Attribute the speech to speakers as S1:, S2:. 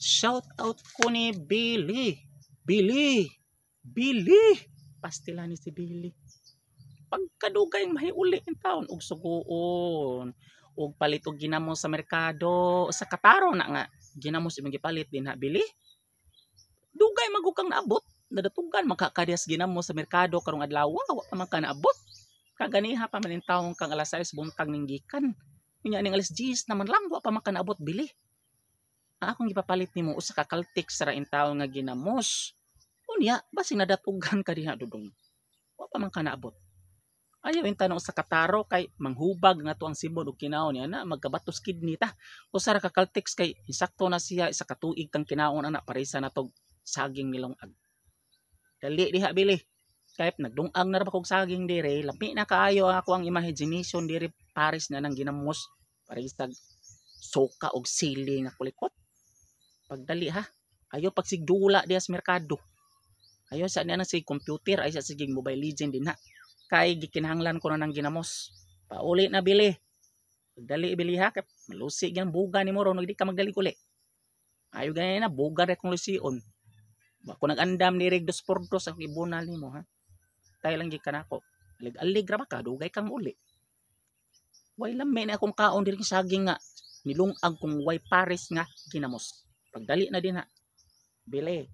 S1: Shout out ko ni Billy. Billy. Pastila ni si Billy. Pagkadugay mahiuli in taon og suguon og palit og ginamos sa merkado sa kataro na nga ginamos imong gipalit din ha Billy. Dugay magukang naabot. Nadatugan makakadias ginamos sa merkado karong adlaw wa pa man ka naabot. Kaganiha pa man in taon kang alas 6 buntag ning gikan. Unya ning alas 10 naman lang wa pa man ka naabot Billy. Akong gipapalit nimo usa ka kaltik sa rain taon nga ginamos. Unya basi nadatugan ka diha dudong. Wa pa man ka naabot. Ayaw yung tanong sa kataro kay manghubag nga to ang sibod og kinaon niya na magkabatos kidney ta. Usa ra ka kaltex kay insakto na siya isa ka tuig kang kinaon ana parisa na tog saging nilongag. Dali diha Bili. Kahit nagdungag na ra kog saging dire, lapi na kaayo ako ang imagination dire pares na nang ginamos parisag soka og sili nga kulikot. Pagdali ha. Ayo pagsigdula diha sa merkado. Ayo sa niya na si computer ay sa siging Mobile Legend din ha. Kay gikinahanglan ko na ng ginamos. Pauli na Bili. Pagdali Bili ha. Kaya malusi yan buga ni mo ron. Hindi ka magdali uli. Ayaw ganyan na. Buga rin kong lusion. Bako nag-andam ni Reg 2x2 ang ibunal ni mo ha. Tayo lang gikan ako. Alig ra ba ka? Dugay kang uli. Way lami na akong kaon din saging nga. Nilungag kong way pares nga ginamos. Pagdali na din ha. Bili.